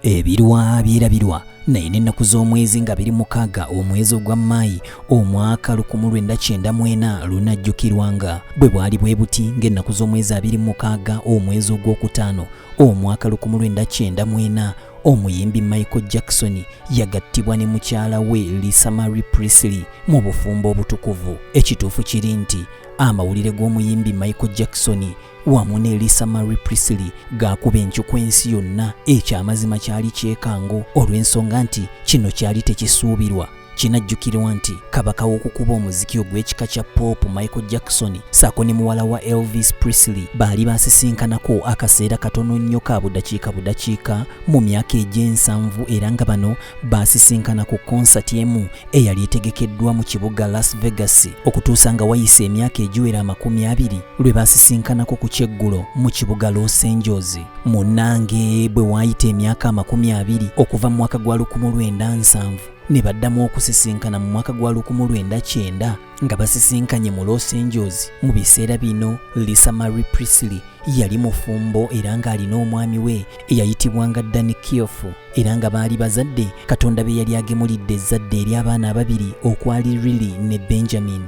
Ebirwa birabirwa naye n'ennaku z'omwezi nga biri mukaaga omwezi ogwa Maayi omwaka 1994 lunajjukirwanga bwe bwali bwe buti ng'ennaku z'omwezi 26 omwezi ogwokutaano omwaka 1994 omuyimbi Michael Jackson yagattibwa ne mukyala we Lisa Marie Presely mu bufumbo obutukuvu. Ekituufu kiri nti amawulire g'omuyimbi Michael Jackson wamu ne Lisa Marie Presely gaakuba enkyuko ensi yonna. Ekyamazima kyali kyekango olw'ensonga nti kino kyali tekisuubirwa. Kinajjukirwa nti kabaka w'okukuba omuziki ogw'ekika kya pop Michael Jackson ssaako ne muwala wa Elvis Presley baali baasisinkanako akaseera katono nnyo ka budakiika mu myaka egy'ensanvu, era nga bano baasisinkana ku konsati emu eyali etegekeddwa mu kibuga Las Vegas okutuusa nga wayise emyaka egiwera 20 lwe baasisinkanako ku kyeggulo mu kibuga Los Angeles. Munnange bwe waayita emyaka 20 okuva mu mwaka gwa 1907 ne baddamu okusisinkana mu mwaka gwa 1909 nga basisinkanye mu Los Angeles. Mu biseera bino Lisa Marie Presely yali mufumbo era ng'alina omwami we eyayitibwanga Danny Kiofu, era nga baali bazadde Katonda be yali agemulidde ezzadde eri abaana ababiri okwali Lily ne Benjamin.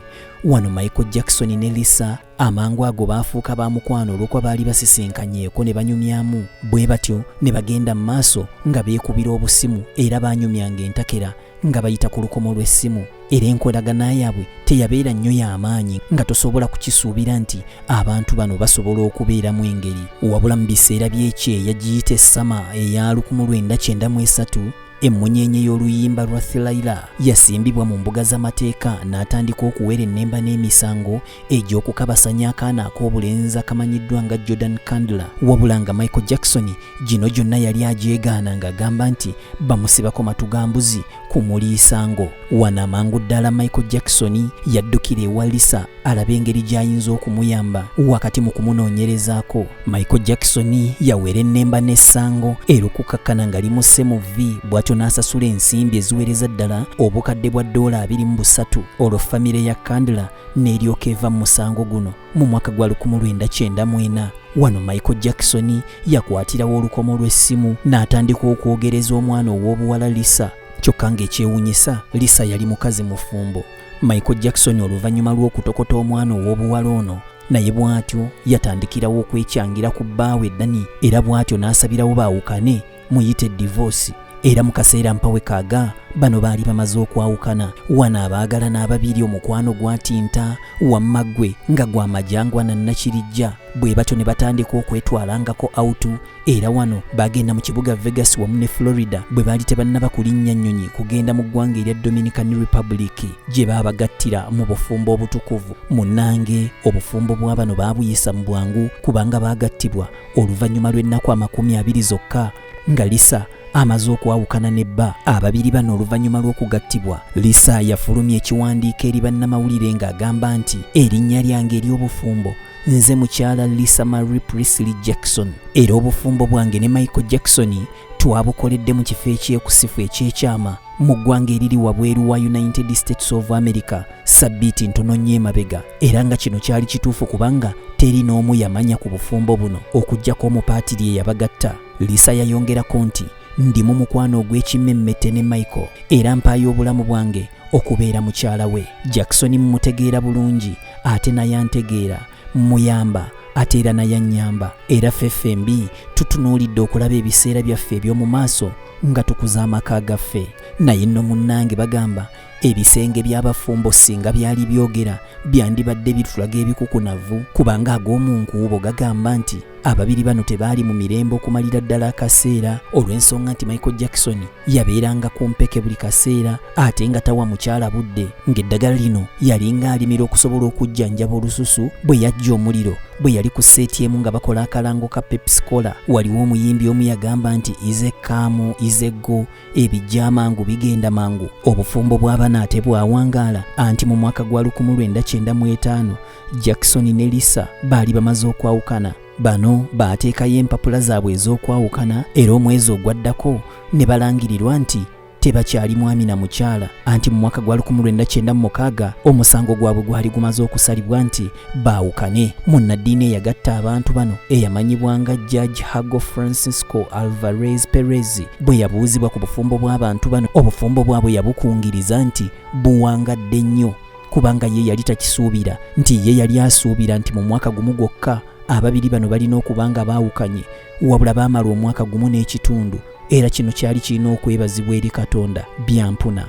Wano Michael Jackson ne Lisa amangu ago baafuuka ba mukwano olw'okuba baali basisinkanyeeko ne banyumyamu, bwe batyo ne bagenda mu maaso nga beekubira obusimu era baanyumyanga entakera nga bayita ku lukomo lw'essimu, era enkolagana yaabwe teyabeera nnyo y'amaanyi nga tosobola kukisuubira nti abantu bano basobola okubeeramu engeri. Wabula mu biseera by'ekyeya giyita essama eya 1993 emmunyenye y'oluyimba lwa Thriller yasimbibwa mu mbuga z'amateeka n'atandika okuwera ennemba n'emisango egy'okukabasanya akaana ak'obulenzi akamanyiddwa nga Jordan Candler. Wabula nga Michael Jackson gino gyonna yali agyegaana ng'agamba nti bamusibako matu ga mbuzi kumuliisango. Wano amangu ddala Michael Jackson yaddukira ewa Lisa alabe engeri gy'ayinza okumuyamba wakati mu kumunoonyerezaako. Michael Jackson yawera ennemba n'essango era okukakkana nga limusse mu V, bw'atyo n'asasula ensimbi eziwereza ddala obukadde bwa $23 olwo famire ya Candler n'eryoka eva mu musango guno mu mwaka gwa 1994. Wano Michael Jackson yakwatirawo olukomo lw'essimu n'atandika okwogereza omwana ow'obuwala Lisa. Kyokka ng'ekyewuunyisa Lisa yali mukazi mufumbo. Michael Jackson oluvannyuma lw'okutokota omwana ow'obuwala ono naye bw'atyo yatandikirawo okwekyangira ku bbaawe Danny, era bw'atyo n'asabirawo baawukane muyite divorce. Era mu kaseera mpawe kaaga bano baali bamaze okwawukana. Wano abaagalana ababiri omukwano gwatinta wamma ggwe nga gwa majangwa na Nakirijja, bwe batyo ne batandika okwetwalangako autu. Era wano bagenda mu kibuga Vegas wamu ne Florida bwe baali tebannaba kulinnya nnyonyi kugenda mu ggwanga erya Dominican Republic gye baabagattira mu bufumbo obutukuvu. Munnange obufumbo bwa bano baabuyisa mu bwangu kubanga baagattibwa oluvannyuma lw'ennaku 20 zokka nga Lisa amaze okwawukana ne bba. Ababiri bano oluvannyuma lw'okugattibwa Lisa yafulumya ekiwandiiko eri bannamawulire ng'agamba nti erinnya lyange ery'obufumbo nze mukyala Lisa Marie Presely Jackson, era obufumbo bwange ne Michael Jackson twabukoledde mu kifo ekyekusifu ekyekyama mu ggwanga eriri wabweru wa United States of America sabbiiti ntono nnyo emabega, era nga kino kyali kituufu kubanga teri n'omu yamanya ku bufumbo buno okuggyako omupaatiri eyabagatta. Lisa yayongerako nti ndimu mukwano ogw'ekimmemmette ne Michael era mpaayo obulamu bwange okubeera mukyala we. Jackson mmutegeera bulungi ate naye antegeera, mmuyamba ate era naye annyamba, era ffembi tutunuulidde okulaba ebiseera byaffe eby'omu maaso nga tukuza amaka gaffe. Naye nno munnange bagamba ebisenge by'abafumbo singa byali byogera byandibadde bitulaga ebikukunavu, kubanga ag'omunkuubo gagamba nti ababiri bano tebaali mu mirembe okumalira ddala akaseera olw'ensonga nti Michael Jackson yabeeranga ku mpeke buli kaseera ate nga tawa mukyala budde, ng'eddagala lino yalinga alimira okusobola okujjanjaba olususu bwe yajja omuliro. Bwe yali ku seeti emu nga bakola akalango ka Pepsi Cola, waliwo omuyimbi omu yagamba nti ize kaamu ize go, ebijja mangu bigenda mangu. Obufumbo bw'abaana ate bwawangaala anti mu mwaka gwa 1995 Jackson ne Lisa baali bamaze okwawukana. Bano baateekayo empapula zaabwe ez'okwawukana era omwezi ogwaddako ne balangirirwa nti tebakyali mwami na mukyala, anti mu mwaka gwa 1996 omusango gwabwe gwali gumaze okusalibwa nti baawukane. Munnaddiini eyagatta abantu bano eyamanyibwa nga Judge Hago Francisco Alvarez Perez bwe yabuuzibwa ku bufumbo bw'abantu bano, obufumbo bwabwe yabukungiriza nti buwangadde nnyo, kubanga ye yali takisuubira, nti ye yali asuubira nti mu mwaka gumu gwokka ababiri bano balina okuba nga baawukanye, wabula baamala omwaka gumu n'ekitundu, era kino kyali kirina okwebazibwa eri Katonda byampuna.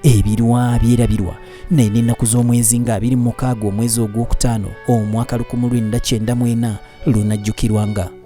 Ebirwa byerabirwa naye n'ennaku z'omwezi nga 26 omwezi ogwokutaano omwaka 1994 lunajjukirwanga.